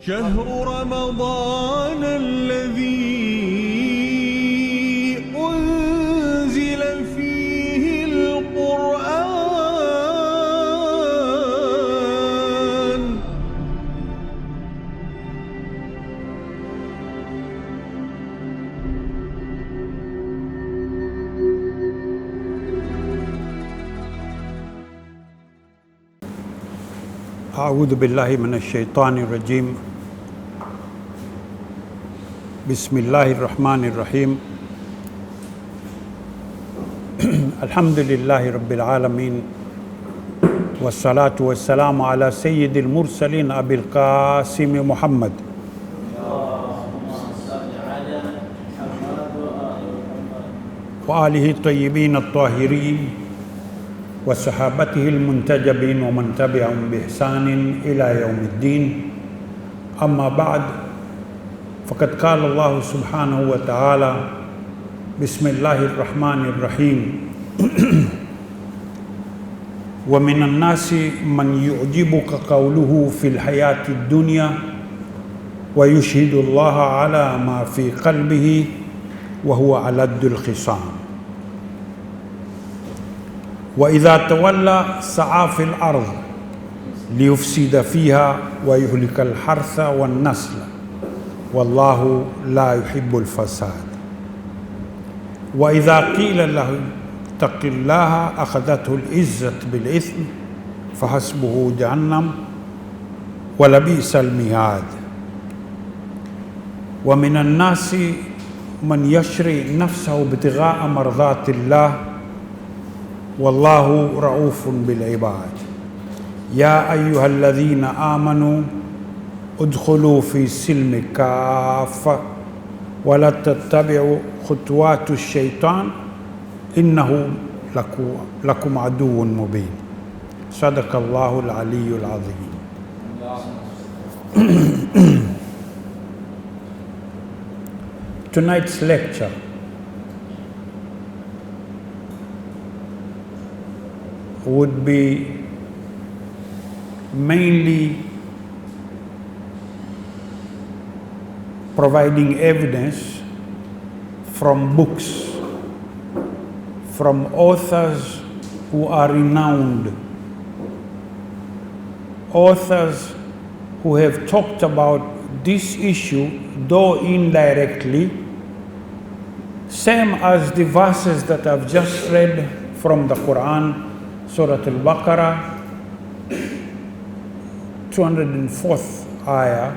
شهر رمضان الذي أنزل فيه القرآن أعوذ بالله من الشيطان الرجيم. بسم الله الرحمن الرحيم. الحمد لله رب العالمين، والصلاة والسلام على سيد المرسلين أبي القاسم محمد وآله الطيبين الطاهرين وصحابته المنتجبين ومن تبعهم بإحسان إلى يوم الدين. أما بعد، فقد قال الله سبحانه وتعالى: بسم الله الرحمن الرحيم. ومن الناس من يعجبك قوله في الحياة الدنيا ويشهد الله على ما في قلبه وهو ألد الخصام وإذا تولى سعى في الأرض ليفسد فيها ويهلك الحرث والنسل والله لا يحب الفساد. وإذا قيل له اتق الله أخذته العزة بالإثم فحسبه جهنم ولبئس المهاد. ومن الناس من يشري نفسه ابتغاء مرضات الله والله رؤوف بالعباد. يا أيها الذين آمنوا ادخلوا في السلم كافة ولا تتبعوا خطوات الشيطان إنه لكم عدو مبين. صدق الله العلي العظيم. Tonight's lecture would be mainly providing evidence from books, from authors who are renowned, authors who have talked about this issue, though indirectly, same as the verses that I've just read from the Quran, Surah Al-Baqarah, 204th ayah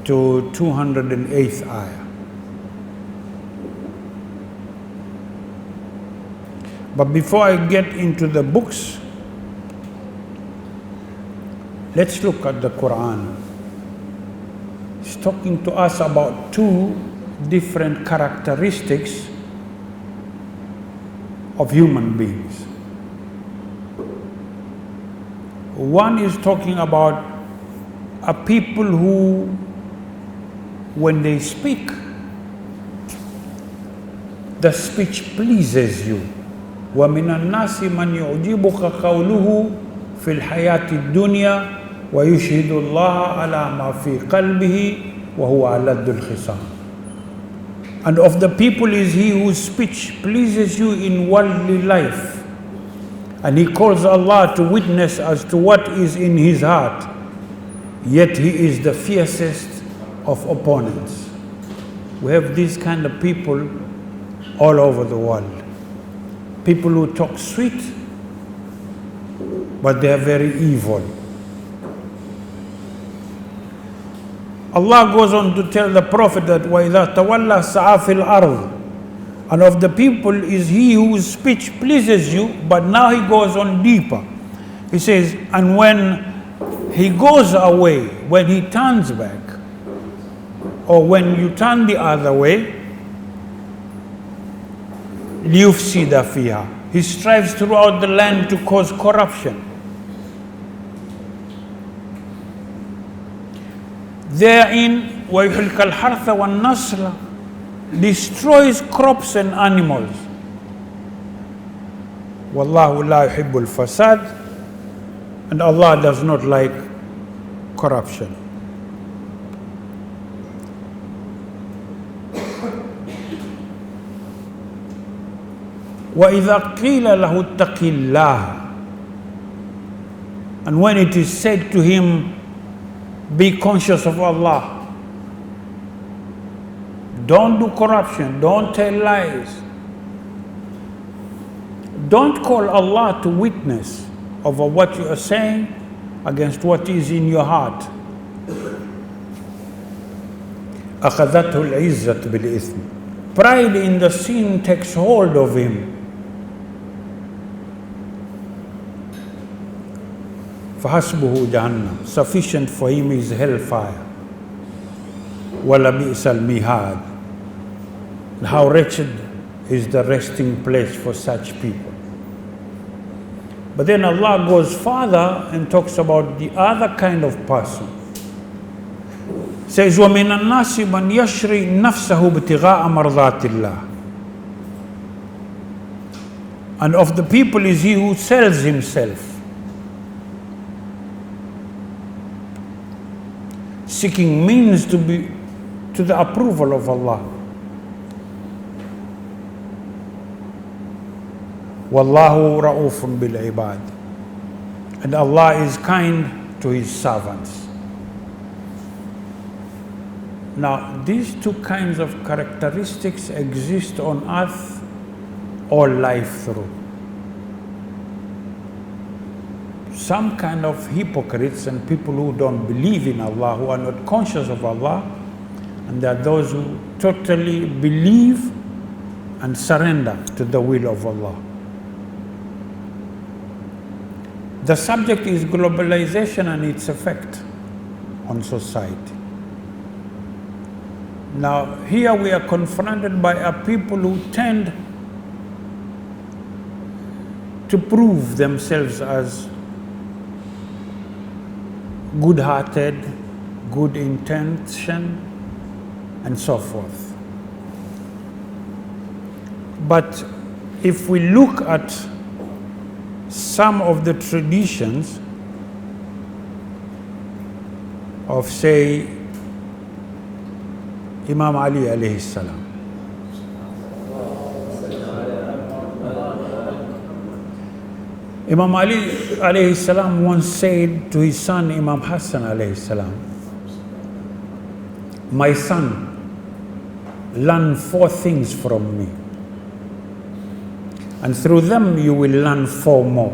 to 208th ayah. But before I get into the books, let's look at the Quran. It's talking to us about two different characteristics of human beings. One is talking about a people who, when they speak, the speech pleases you. وَمِنَ النَّاسِ مَنْ يُعْجِبُكَ قَوْلُهُ فِي الْحَيَاةِ الدُّنْيَا وَيُشْهِدُ اللَّهَ عَلَى مَا فِي قَلْبِهِ وَهُوَ أَلَدُّ الْخِصَامِ. And of the people is he whose speech pleases you in worldly life, and he calls Allah to witness as to what is in his heart, yet he is the fiercest of opponents. We have these kind of people all over the world. People who talk sweet, but they are very evil. Allah goes on to tell the Prophet that وَإِذَا تَوَلَّى سَعَى فِي الْأَرْضِ, and of the people is he whose speech pleases you, but now he goes on deeper. He says, and when he goes away, when he turns back, or when you turn the other way, لِيُفْسِدَ فِيهَا, he strives throughout the land to cause corruption. Therein, وَيُحْلِكَ الْحَرْثَ وَالنَّسْلَ, destroys crops and animals. وَاللَّهُ لَا يُحِبُّ الْفَسَادِ, and Allah does not like corruption. وَإِذَا قِيلَ لَهُ اتَّقِ اللَّهَ, and when it is said to him, be conscious of Allah, don't do corruption, don't tell lies, don't call Allah to witness over what you are saying against what is in your heart. أخذته العزة بالإثم. Pride in the sin takes hold of him. فحسبه جهنم, sufficient for him is hellfire. وَلَبِئْسَ الْمِهَادِ, how wretched is the resting place for such people. But then Allah goes further and talks about the other kind of person. Says, وَمِنَ النَّاسِ مَنْ يَشْرِي نَفْسَهُ ابْتِغَاءَ مَرْضَاتِ اللَّهِ, and of the people is he who sells himself, seeking means to the approval of Allah. Wallahu ra'ufun bil ibad, and Allah is kind to his servants. Now, these two kinds of characteristics exist on earth all life through. Some kind of hypocrites and people who don't believe in Allah, who are not conscious of Allah, and there are those who totally believe and surrender to the will of Allah. The subject is globalization and its effect on society. Now, here we are confronted by a people who tend to prove themselves as good-hearted, good intention, and so forth. But if we look at some of the traditions of, say, Imam Ali alayhi salam, Imam Ali alayhi salam once said to his son Imam Hassan alayhi salam, my son, learn 4 things from me, and through them you will learn 4 more.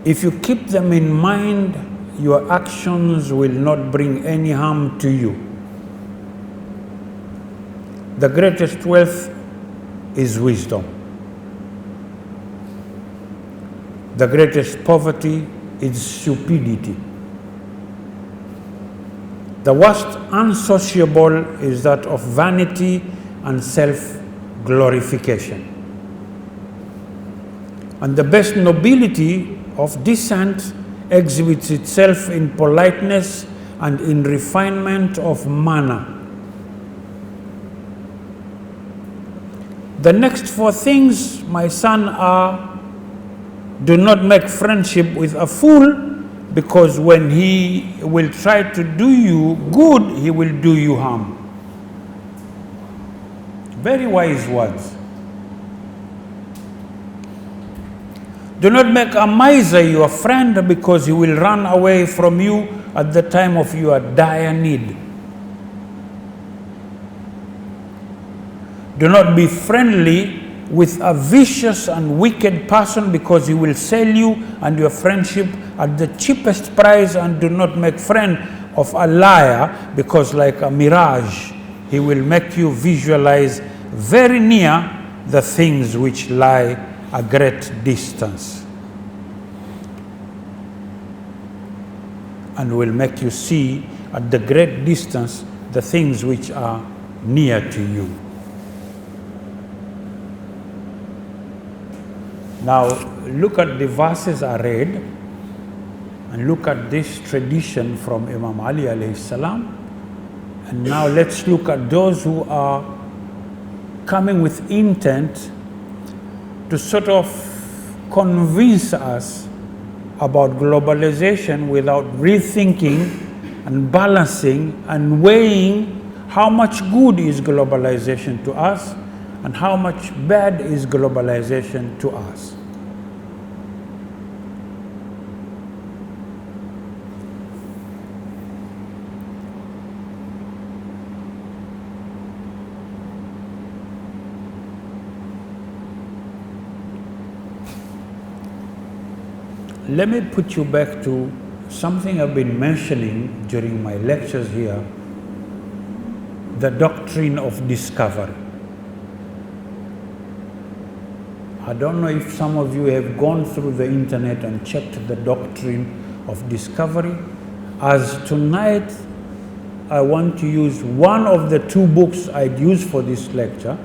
If you keep them in mind, your actions will not bring any harm to you. The greatest wealth is wisdom. The greatest poverty is stupidity. The worst unsociable is that of vanity and self-glorification. And the best nobility of descent exhibits itself in politeness and in refinement of manner. The next 4 things, my son, are: do not make friendship with a fool, because when he will try to do you good, he will do you harm. Very wise words. Do not make a miser your friend, because he will run away from you at the time of your dire need. Do not be friendly with a vicious and wicked person, because he will sell you and your friendship at the cheapest price. And do not make friend of a liar, because like a mirage, he will make you visualize very near the things which lie a great distance, and will make you see at the great distance the things which are near to you. Now look at the verses I read, and look at this tradition from Imam Ali alayhi salam, and now let's look at those who are coming with intent to sort of convince us about globalization without rethinking and balancing and weighing how much good is globalization to us and how much bad is globalization to us. Let me put you back to something I've been mentioning during my lectures here, the doctrine of discovery. I don't know if some of you have gone through the internet and checked the doctrine of discovery. As tonight, I want to use one of the two books I'd use for this lecture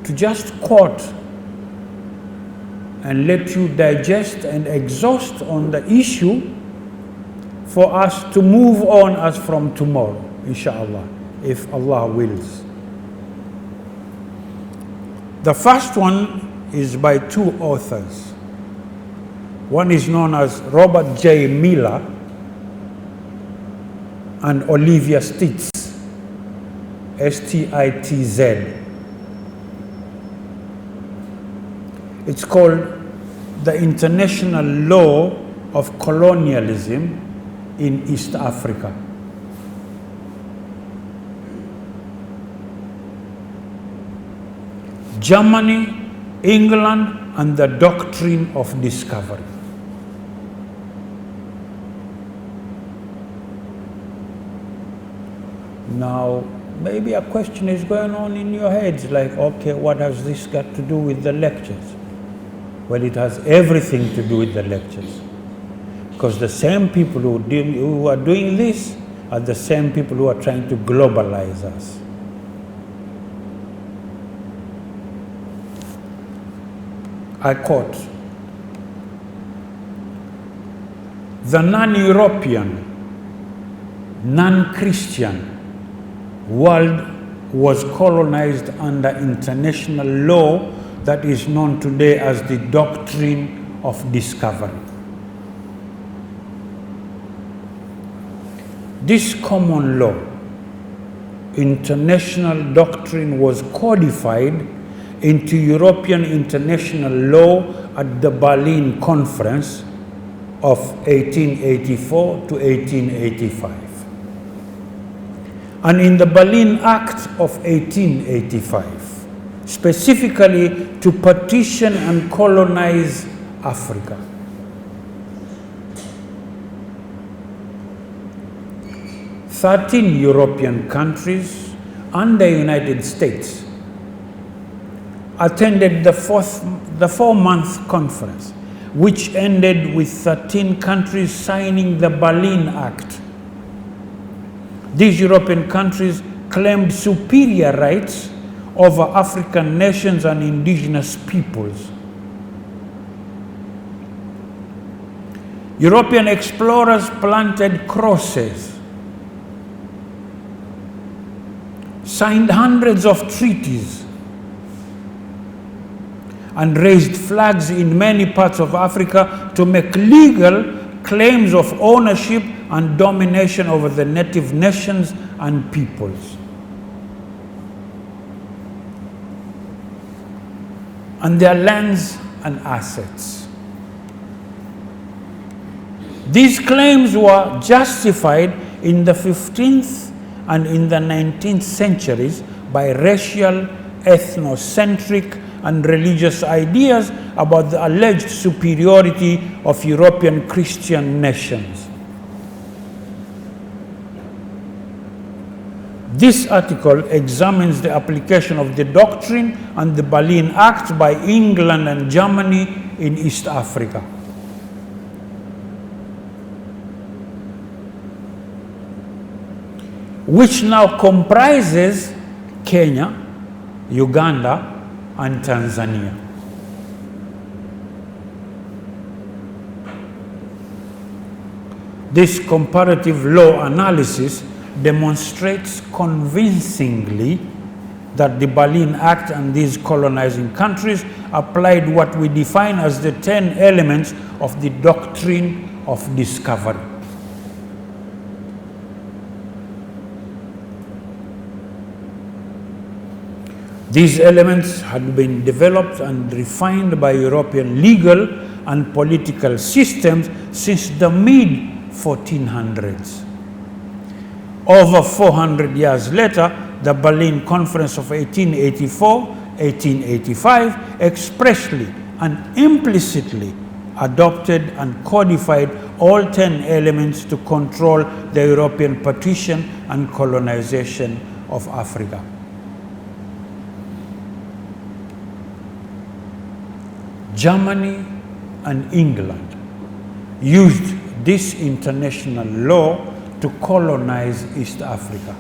to just quote and let you digest and exhaust on the issue for us to move on as from tomorrow, inshallah, if Allah wills. The first one is by two authors. One is known as Robert J. Miller and Olivia Stitz, S-T-I-T-Z. It's called The International Law of Colonialism in East Africa. Germany, England, and the Doctrine of Discovery. Now, maybe a question is going on in your heads, like, okay, what has this got to do with the lectures? Well, it has everything to do with the lectures. Because the same people who are doing this are the same people who are trying to globalize us. I quote, "The non-European, non-Christian world was colonized under international law that is known today as the Doctrine of Discovery. This common law, international doctrine, was codified into European international law at the Berlin Conference of 1884 to 1885. And in the Berlin Act of 1885, specifically to partition and colonize Africa. Thirteen European countries and the United States attended the 4-month conference, which ended with 13 countries signing the Berlin Act. These European countries claimed superior rights over African nations and indigenous peoples. European explorers planted crosses, signed hundreds of treaties, and raised flags in many parts of Africa to make legal claims of ownership and domination over the native nations and peoples. And their lands and assets. These claims were justified in the 15th and in the 19th centuries by racial, ethnocentric, and religious ideas about the alleged superiority of European Christian nations. This article examines the application of the doctrine and the Berlin Act by England and Germany in East Africa. Which now comprises Kenya, Uganda, and Tanzania. This comparative law analysis demonstrates convincingly that the Berlin Act and these colonizing countries applied what we define as the 10 elements of the Doctrine of Discovery. These elements had been developed and refined by European legal and political systems since the mid-1400s. Over 400 years later, the Berlin Conference of 1884-1885 expressly and implicitly adopted and codified all 10 elements to control the European partition and colonization of Africa. Germany and England used this international law to colonize East Africa.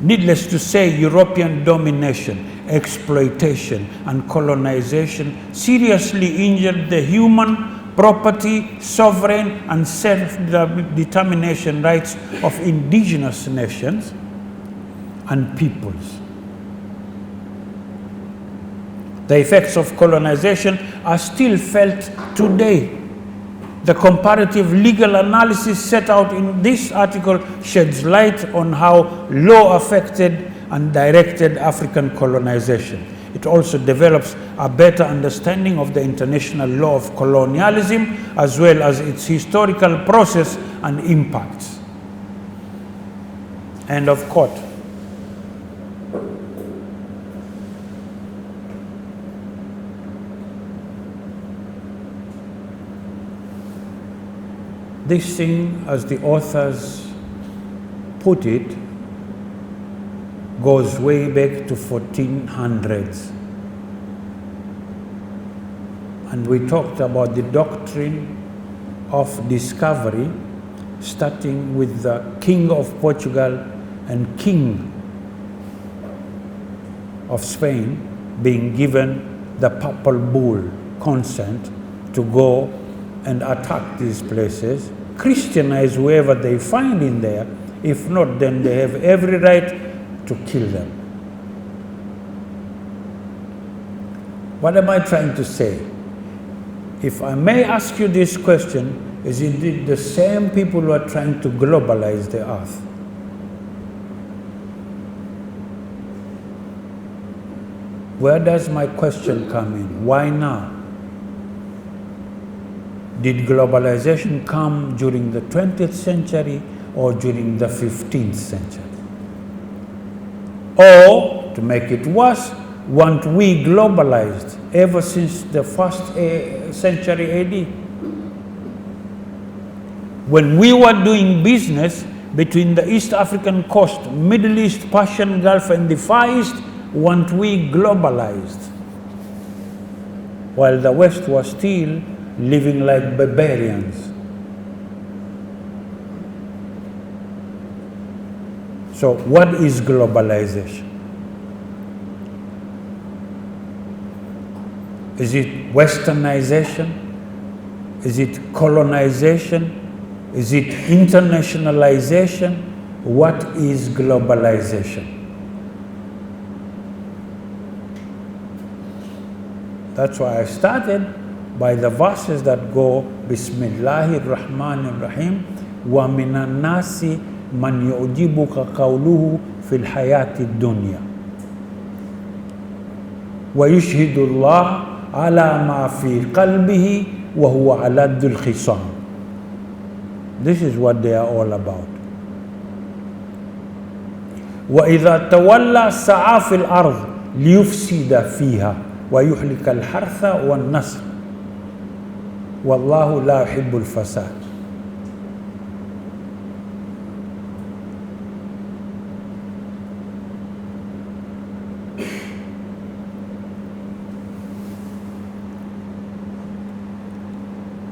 Needless to say, European domination, exploitation, and colonization seriously injured the human property, sovereign, and self-determination rights of indigenous nations and peoples. The effects of colonization are still felt today. The comparative legal analysis set out in this article sheds light on how law affected and directed African colonization. It also develops a better understanding of the international law of colonialism as well as its historical process and impacts. End of quote. This thing, as the authors put it, goes way back to 1400s. And we talked about the doctrine of discovery, starting with the King of Portugal and King of Spain being given the papal bull consent to go and attack these places, Christianize whoever they find in there. If not, then they have every right to kill them. What am I trying to say? If I may ask you this question, is it the same people who are trying to globalize the earth? Where does my question come in? Why now? Did globalization come during the 20th century or during the 15th century? Or, to make it worse, weren't we globalized ever since the first century AD? When we were doing business between the East African coast, Middle East, Persian Gulf, and the Far East, weren't we globalized? While the West was still living like barbarians. So what is globalization? Is it westernization? Is it colonization? Is it internationalization? What is globalization? That's why I started by the verses that go Bismillahir Rahmanir Rahim wa minan nasi man yu'jibuka qawluhu fil hayati dunya wa yushhidu Allah ala ma fi qalbihi wa huwa aladdul khisam. This is what they are all about. Wa idha tawalla sa'a fil ard liyufsida fiha wa yuhlika al-hartha wan nasr wallahu la yuhibbul fasad.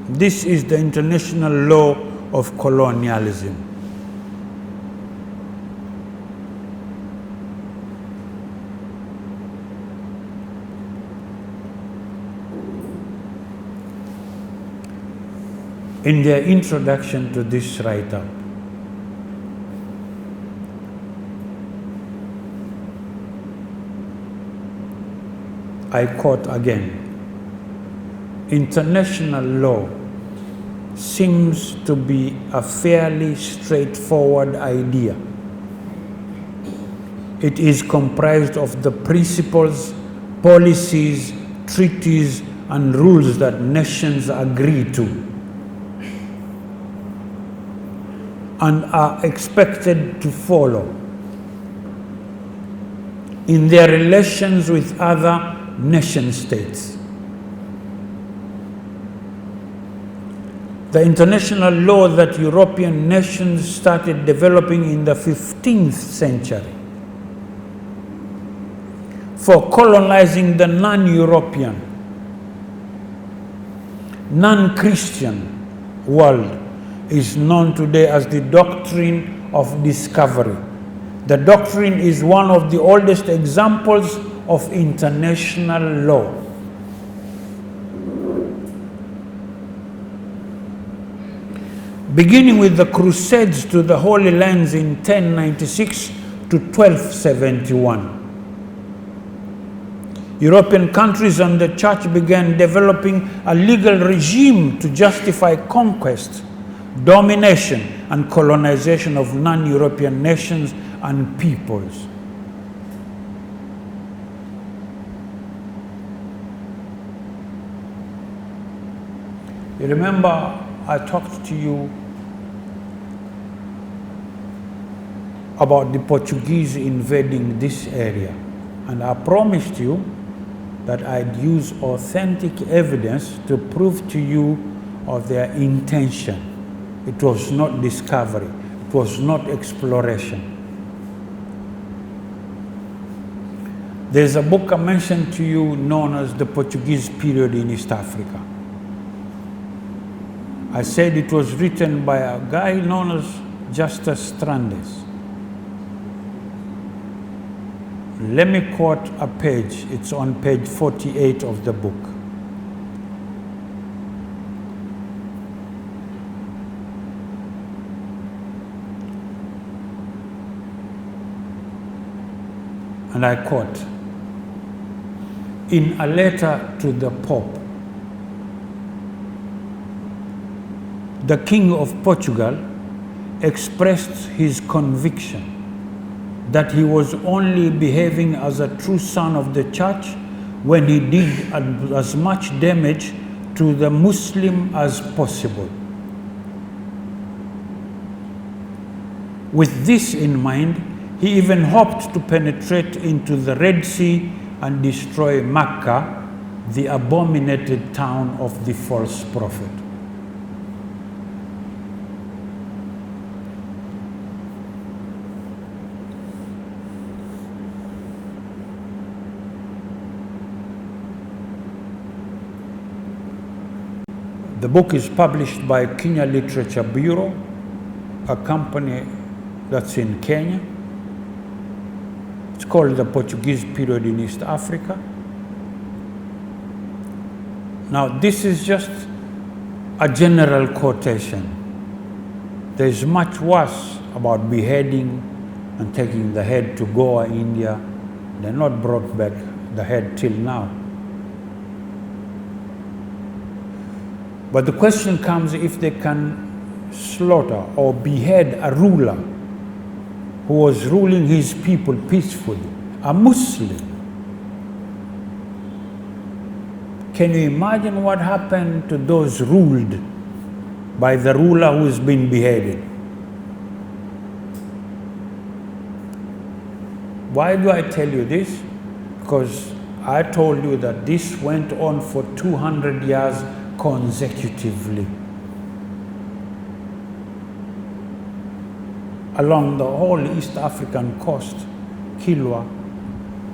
This is the international law of colonialism. In their introduction to this write-up, I quote again, international law seems to be a fairly straightforward idea. It is comprised of the principles, policies, treaties, and rules that nations agree to and are expected to follow in their relations with other nation states. The international law that European nations started developing in the 15th century for colonizing the non-European, non-Christian world is known today as the Doctrine of Discovery. The doctrine is one of the oldest examples of international law. Beginning with the Crusades to the Holy Lands in 1096 to 1271. European countries and the church began developing a legal regime to justify conquest, domination, and colonization of non-European nations and peoples. You remember I talked to you about the Portuguese invading this area, and I promised you that I'd use authentic evidence to prove to you of their intention. It was not discovery, it was not exploration. There's a book I mentioned to you known as the Portuguese period in East Africa. I said it was written by a guy known as Justus Strandes. Let me quote a page. It's on page 48 of the book. And I quote, in a letter to the Pope, the King of Portugal expressed his conviction that he was only behaving as a true son of the church when he did as much damage to the Muslim as possible. With this in mind, he even hoped to penetrate into the Red Sea and destroy Mecca, the abominated town of the false prophet. The book is published by Kenya Literature Bureau, a company that's in Kenya. It's called The Portuguese Period in East Africa. Now, this is just a general quotation. There's much worse about beheading and taking the head to Goa, India. They're not brought back the head till now. But the question comes if they can slaughter or behead a ruler who was ruling his people peacefully, a Muslim. Can you imagine what happened to those ruled by the ruler who's been beheaded? Why do I tell you this? Because I told you that this went on for 200 years consecutively. Along the whole East African coast, Kilwa,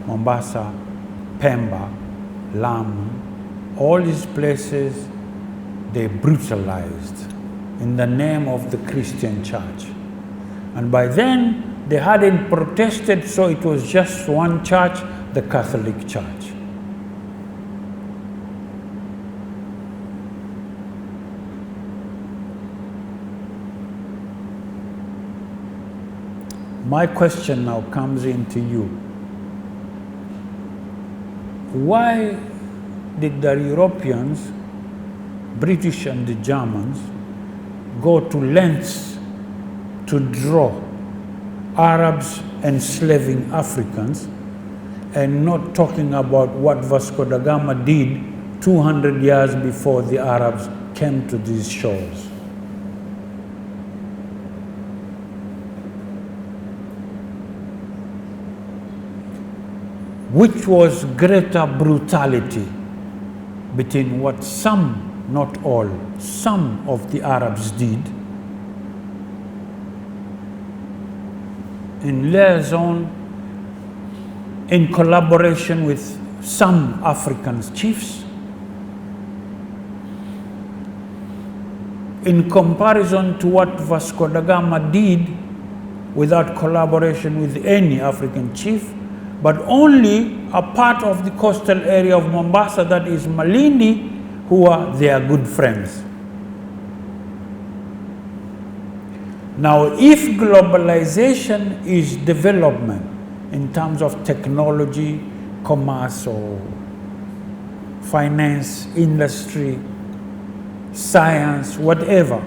Mombasa, Pemba, Lamu, all these places, they brutalized in the name of the Christian church. And by then, they hadn't protested, so it was just one church, the Catholic Church. My question now comes into you. Why did the Europeans, British and the Germans, go to lengths to draw Arabs enslaving Africans, and not talking about what Vasco da Gama did 200 years before the Arabs came to these shores. Which was greater brutality between what some, not all, some of the Arabs did in liaison, in collaboration with some African chiefs, in comparison to what Vasco da Gama did without collaboration with any African chief, but only a part of the coastal area of Mombasa, that is Malindi, who are their good friends. Now, if globalization is development in terms of technology, commerce, or finance, industry, science, whatever,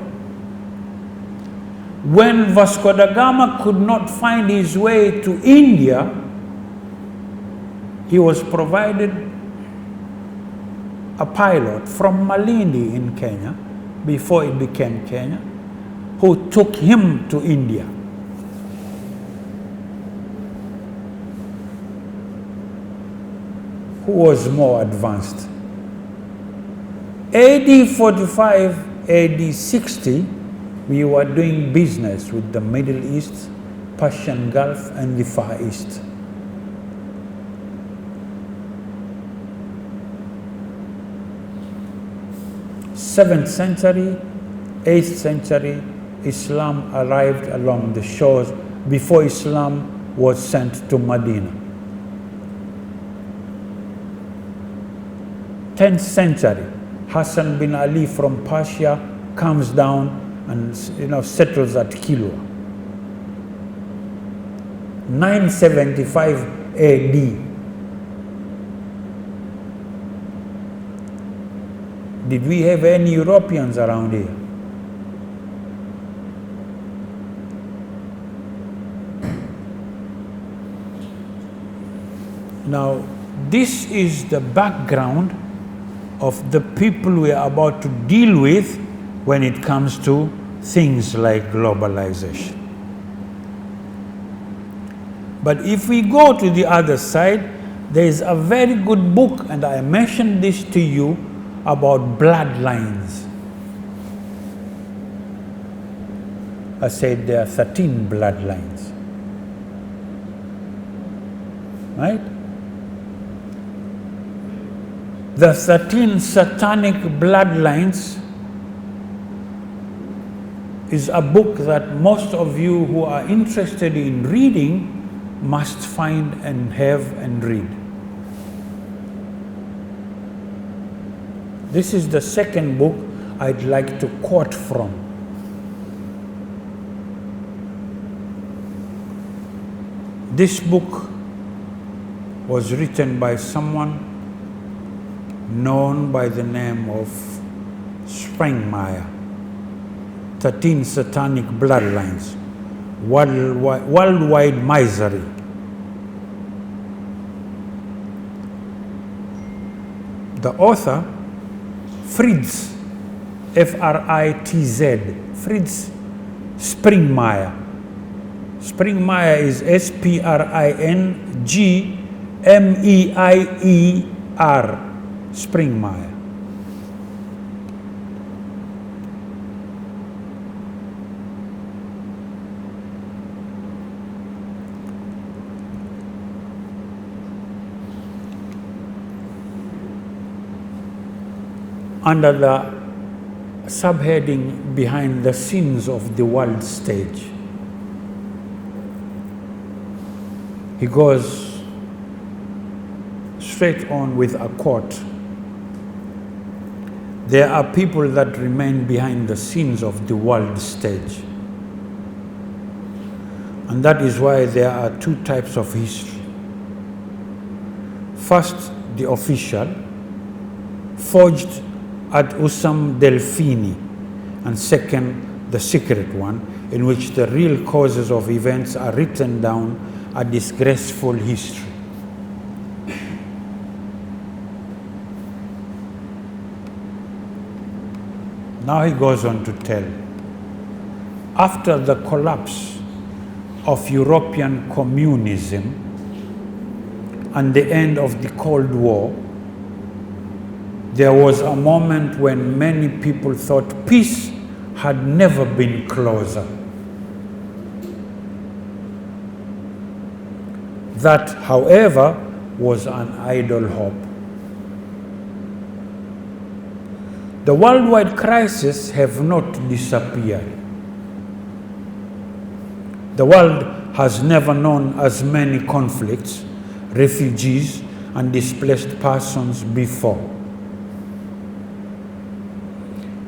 when Vasco da Gama could not find his way to India, he was provided a pilot from Malindi in Kenya, before it became Kenya, who took him to India. Who was more advanced? AD 45, AD 60, we were doing business with the Middle East, Persian Gulf, and the Far East. Seventh century, 8th century, Islam arrived along the shores before Islam was sent to Medina. 10th century, Hassan bin Ali from Persia comes down and settles at Kilwa. 975 AD. Did we have any Europeans around here? Now, this is the background of the people we are about to deal with when it comes to things like globalization. But if we go to the other side, there is a very good book, and I mentioned this to you, about bloodlines. I said there are 13 bloodlines, right? The 13 satanic bloodlines is a book that most of you who are interested in reading must find and have and read. This is the second book I'd like to quote from. This book was written by someone known by the name of Springmeyer. 13 Satanic Bloodlines, Worldwide Misery. The author, Fritz, F-R-I-T-Z, Fritz Springmeyer. Springmeyer is S-P-R-I-N-G-M-E-I-E-R, Springmeyer. Under the subheading Behind the Scenes of the World Stage, he goes straight on with a quote. There are people that remain behind the scenes of the world stage. And that is why there are two types of history. First, the official, forged at Usam Delfini, and second, the secret one, in which the real causes of events are written down, a disgraceful history. Now he goes on to tell, after the collapse of European communism and the end of the Cold War, there was a moment when many people thought peace had never been closer. That, however, was an idle hope. The worldwide crises have not disappeared. The world has never known as many conflicts, refugees, and displaced persons before.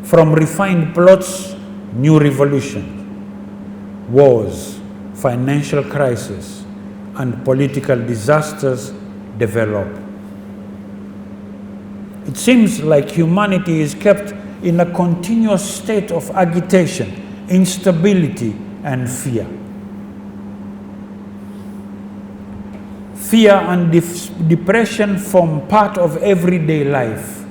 From refined plots, new revolutions, wars, financial crises, and political disasters develop. It seems like humanity is kept in a continuous state of agitation, instability, and fear. Fear and depression form part of everyday life.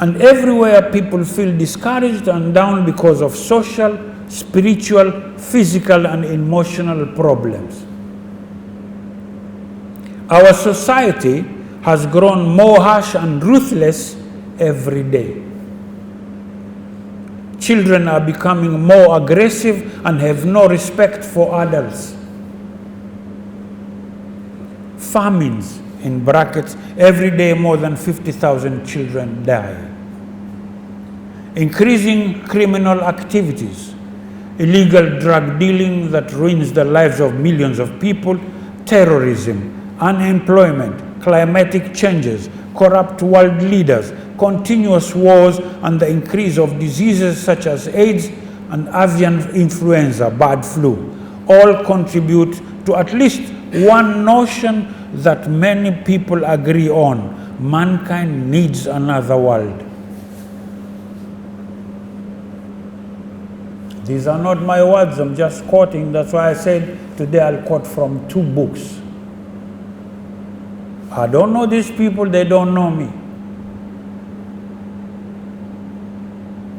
And everywhere people feel discouraged and down because of social, spiritual, physical, and emotional problems. Our society has grown more harsh and ruthless every day. Children are becoming more aggressive and have no respect for adults. Famines, in brackets, every day more than 50,000 children die. Increasing criminal activities, illegal drug dealing that ruins the lives of millions of people, terrorism, unemployment, climatic changes, corrupt world leaders, continuous wars, and the increase of diseases such as AIDS and avian influenza, bird flu, all contribute to at least one notion that many people agree on: mankind needs another world. These are not my words, I'm just quoting. That's why I said today I'll quote from 2 books. I don't know these people, they don't know me.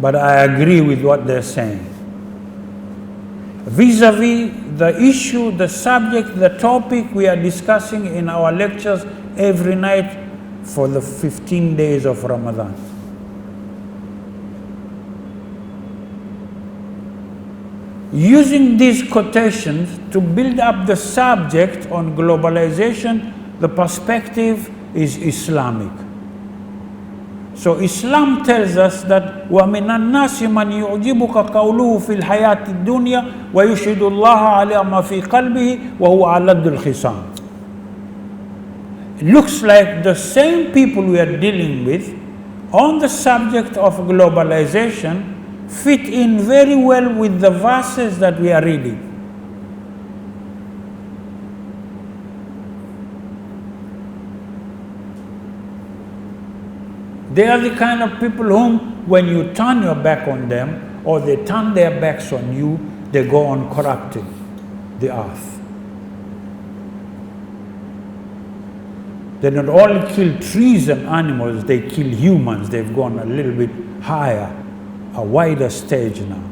But I agree with what they're saying. Vis-a-vis the issue, the subject, the topic we are discussing in our lectures every night for the 15 days of Ramadan. Using these quotations to build up the subject on globalization, the perspective is Islamic. So Islam tells us that وَمِنَ النَّاسِ مَنْ يُعْجِبُكَ قَوْلُهُ فِي الْحَيَاةِ الدُّنْيَا وَيُشْهِدُ اللَّهَ عَلَى مَا فِي قَلْبِهِ وَهُوَ أَلَدُّ الْخِصَامِ. It looks like the same people we are dealing with on the subject of globalization fit in very well with the verses that we are reading. They are the kind of people whom, when you turn your back on them, or they turn their backs on you, they go on corrupting the earth. They not only kill trees and animals, they kill humans. They've gone a little bit higher, a wider stage now.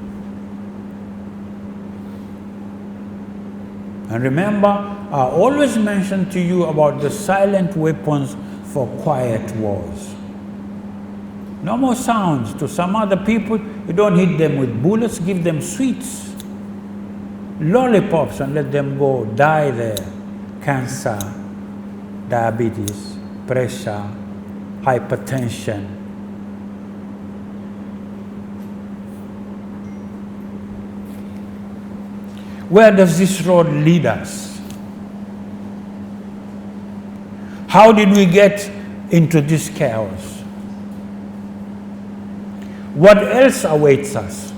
And remember, I always mention to you about the silent weapons for quiet wars. No more sounds. To some other people, you don't hit them with bullets, give them sweets, lollipops, and let them go die there. Cancer, diabetes, pressure, hypertension. Where does this road lead us? How did we get into this chaos? What else awaits us?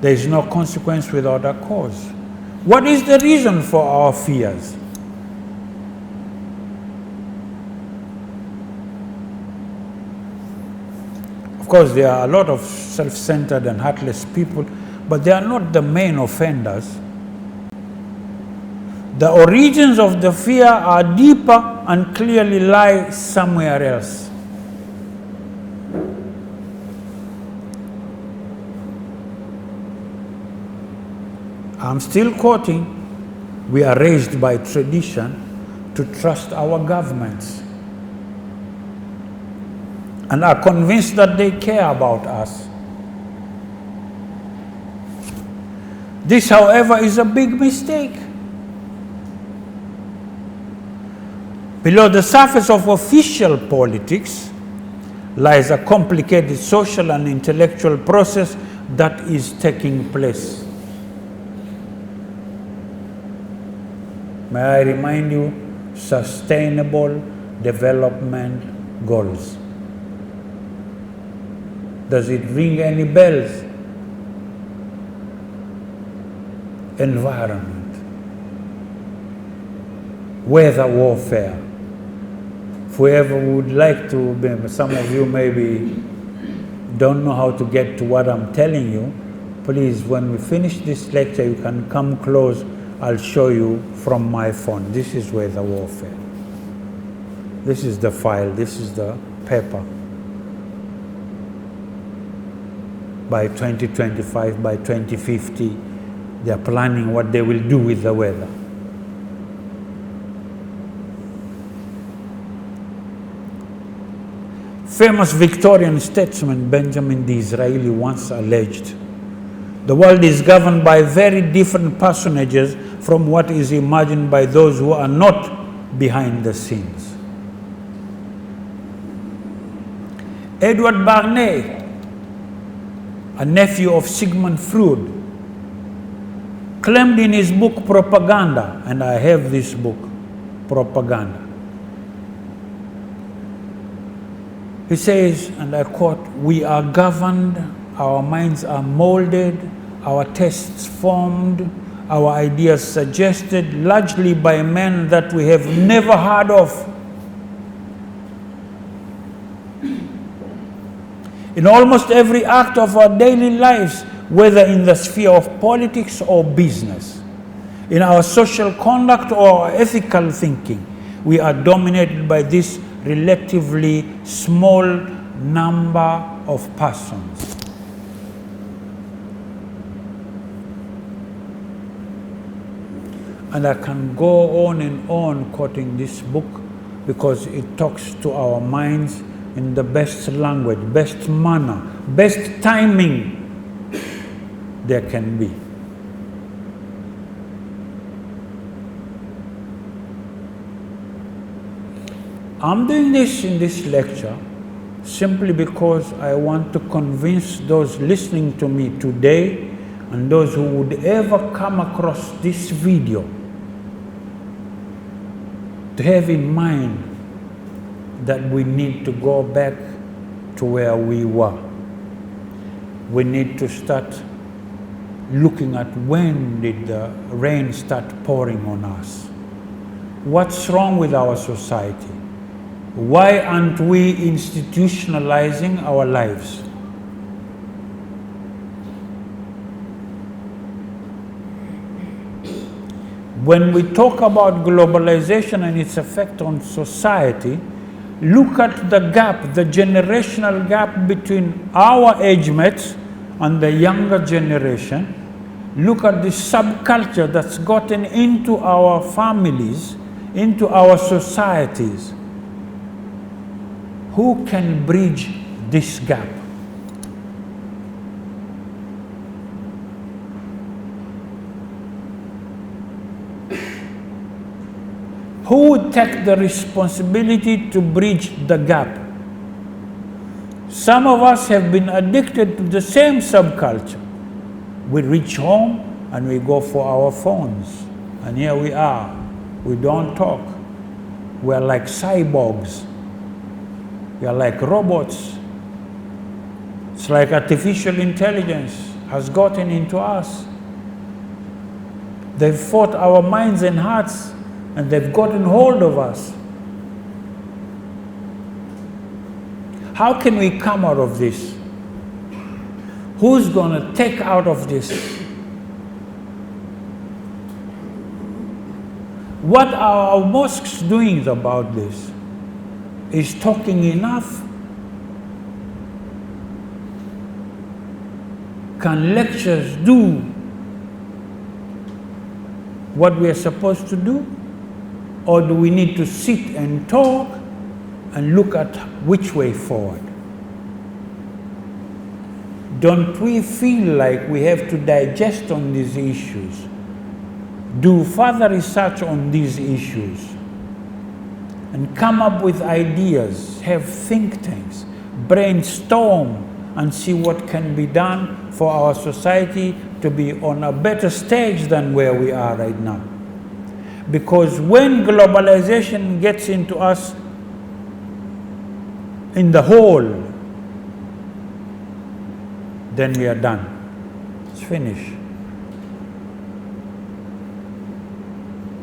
There is no consequence without a cause. What is the reason for our fears? Of course, there are a lot of self-centered and heartless people, but they are not the main offenders. The origins of the fear are deeper and clearly lie somewhere else. I'm still quoting, we are raised by tradition to trust our governments and are convinced that they care about us. This, however, is a big mistake. Below the surface of official politics lies a complicated social and intellectual process that is taking place. May I remind you, sustainable development goals. Does it ring any bells? Environment, weather warfare. Whoever would like to, some of you maybe don't know how to get to what I'm telling you, please, when we finish this lecture, you can come close. I'll show you from my phone. This is weather warfare. This is the file. This is the paper. By 2025, by 2050, they are planning what they will do with the weather. Famous Victorian statesman Benjamin Disraeli once alleged, the world is governed by very different personages from what is imagined by those who are not behind the scenes. Edward Barney, a nephew of Sigmund Freud, claimed in his book Propaganda, and I have this book, Propaganda. He says, and I quote, "We are governed, our minds are molded, our tastes formed, our ideas suggested largely by men that we have never heard of. In almost every act of our daily lives, whether in the sphere of politics or business, in our social conduct or ethical thinking, we are dominated by this relatively small number of persons." And I can go on and on quoting this book because it talks to our minds in the best language, best manner, best timing there can be. I'm doing this in this lecture simply because I want to convince those listening to me today and those who would ever come across this video to have in mind that we need to go back to where we were. We need to start looking at when did the rain start pouring on us. What's wrong with our society? Why aren't we institutionalizing our lives? When we talk about globalization and its effect on society, look at the gap, the generational gap between our age mates and the younger generation. Look at the subculture that's gotten into our families, into our societies. Who can bridge this gap? Who would take the responsibility to bridge the gap? Some of us have been addicted to the same subculture. We reach home and we go for our phones. And here we are. We don't talk. We're like cyborgs. We are like robots. It's like artificial intelligence has gotten into us. They've fought our minds and hearts, and they've gotten hold of us. How can we come out of this? Who's going to take out of this? What are our mosques doing about this? Is talking enough? Can lectures do what we are supposed to do? Or do we need to sit and talk and look at which way forward? Don't we feel like we have to digest on these issues, do further research on these issues, and come up with ideas, have think tanks, brainstorm, and see what can be done for our society to be on a better stage than where we are right now? Because when globalization gets into us in the whole, then we are done. It's finished.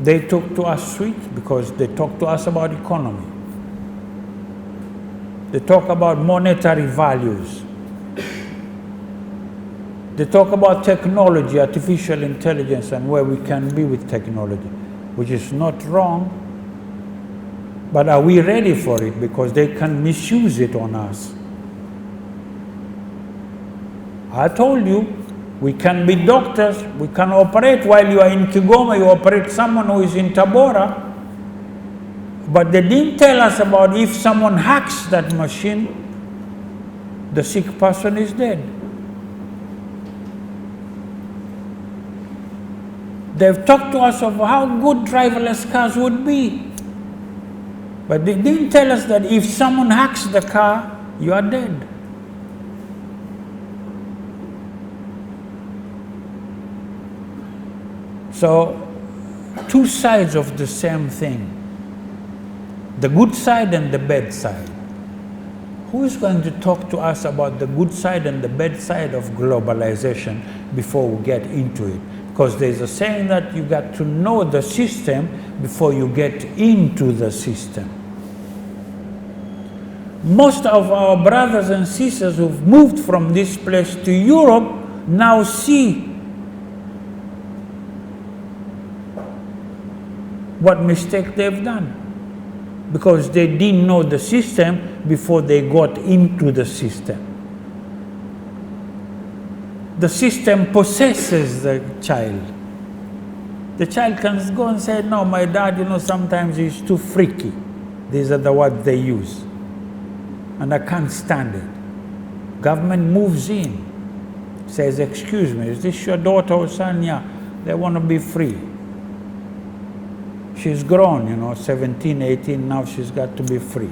They talk to us sweet because they talk to us about economy. They talk about monetary values. They talk about technology, artificial intelligence, and where we can be with technology, which is not wrong. But are we ready for it? Because they can misuse it on us. I told you, we can be doctors, we can operate while you are in Kigoma, you operate someone who is in Tabora, but they didn't tell us about if someone hacks that machine, the sick person is dead. They've talked to us of how good driverless cars would be, but they didn't tell us that if someone hacks the car, you are dead. So, two sides of the same thing. The good side and the bad side. Who is going to talk to us about the good side and the bad side of globalization before we get into it? Because there's a saying that you got to know the system before you get into the system. Most of our brothers and sisters who've moved from this place to Europe now see what mistake they've done, because they didn't know the system before they got into the system. The system possesses the child. The child can go and say, no, my dad, sometimes he's too freaky. These are the words they use. And I can't stand it. Government moves in, says, excuse me, is this your daughter or son? Yeah, they want to be free. She's grown, 17, 18, now she's got to be free.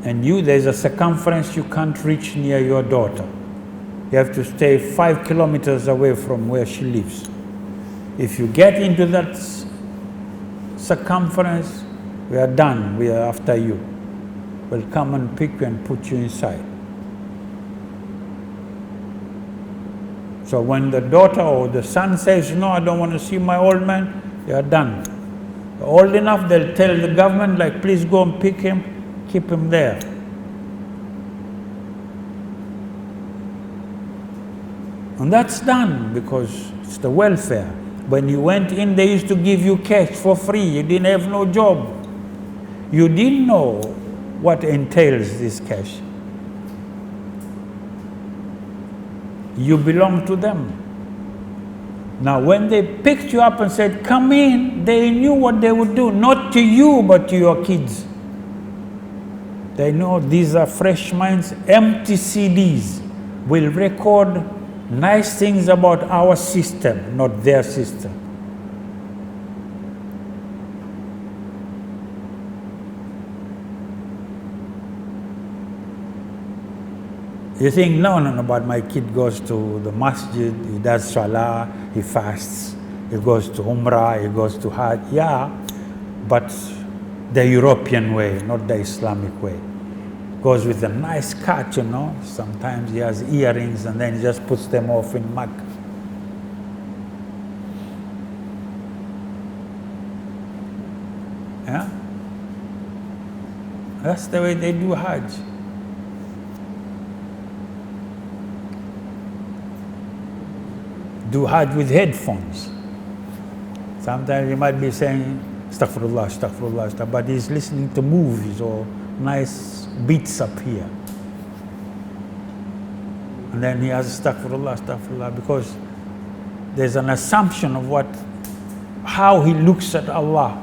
And there's a circumference you can't reach near your daughter. You have to stay 5 kilometers away from where she lives. If you get into that circumference, we are done, we are after you. We'll come and pick you and put you inside. So when the daughter or the son says, no, I don't want to see my old man, you are done. Old enough, they'll tell the government, like, please go and pick him, keep him there. And that's done because it's the welfare. When you went in, they used to give you cash for free. You didn't have no job. You didn't know what entails this cash. You belong to them. Now, when they picked you up and said, come in, they knew what they would do, not to you, but to your kids. They know these are fresh minds. Empty CDs will record nice things about our system, not their system. You think, no, but my kid goes to the masjid, he does salah, he fasts, he goes to umrah, he goes to Hajj. Yeah, but the European way, not the Islamic way. Goes with a nice cut, Sometimes he has earrings and then he just puts them off in Makkah. Yeah? That's the way they do Hajj. Do Hajj with headphones. Sometimes you might be saying, astaghfirullah, astaghfirullah, astaghfirullah, but he's listening to movies or nice beats up here. And then he has astaghfirullah, astaghfirullah, because there's an assumption of how he looks at Allah.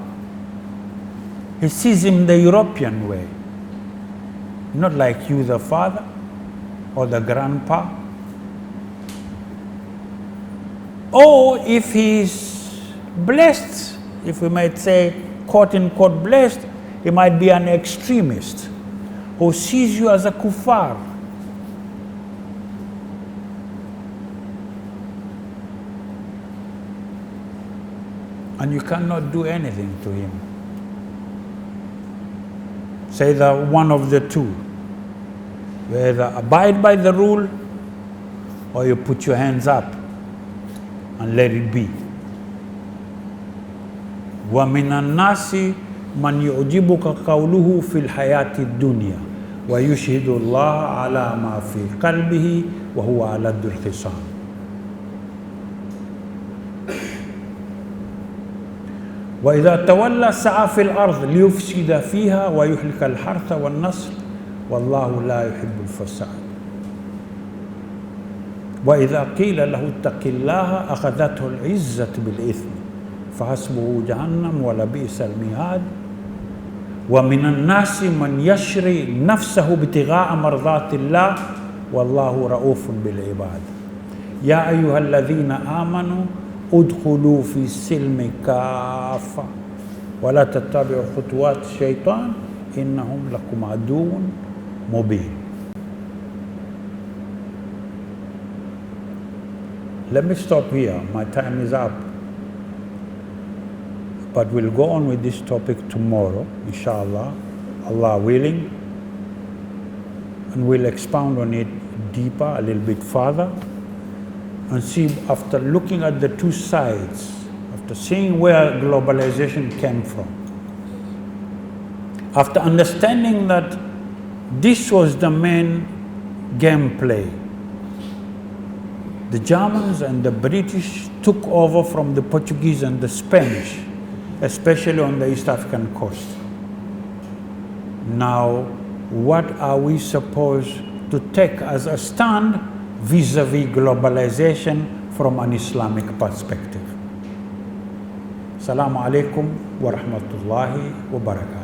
He sees him the European way, not like you, the father or the grandpa. Or if he's blessed, if we might say, quote unquote blessed, he might be an extremist who sees you as a kuffar. And you cannot do anything to him. Say the one of the two. You either abide by the rule or you put your hands up and let it be. وَمِنَ النَّاسِ مَنْ يُعْجِبُكَ قَوْلُهُ فِي الْحَيَاةِ الدُّنْيَا وَيُشْهِدُ اللَّهَ عَلَى مَا فِي قَلْبِهِ وَهُوَ أَلَدُّ الْخِصَامِ. وَإِذَا تَوَلَّى سَعَى فِي الْأَرْضِ لِيُفْسِدَ فِيهَا وَيُهْلِكَ الْحَرْثَ وَالنَّسْلَ وَاللَّهُ لَا يُحِبُّ الْفَسَادَ. وإذا قيل له اتق الله أخذته العزة بالإثم فحسبه جهنم ولبئس المهاد. ومن الناس من يشري نفسه ابتغاء مرضات الله والله رؤوف بالعباد. يا أيها الذين آمنوا ادخلوا في السلم كافة ولا تتبعوا خطوات الشيطان إنهم لكم عدو مبين. Let me stop here. My time is up. But we'll go on with this topic tomorrow, inshallah, Allah willing. And we'll expound on it deeper, a little bit further. And see, after looking at the two sides, after seeing where globalization came from, after understanding that this was the main gameplay, the Germans and the British took over from the Portuguese and the Spanish, especially on the East African coast. Now, what are we supposed to take as a stand vis-a-vis globalization from an Islamic perspective? Assalamu alaikum wa rahmatullahi wa barakatuh.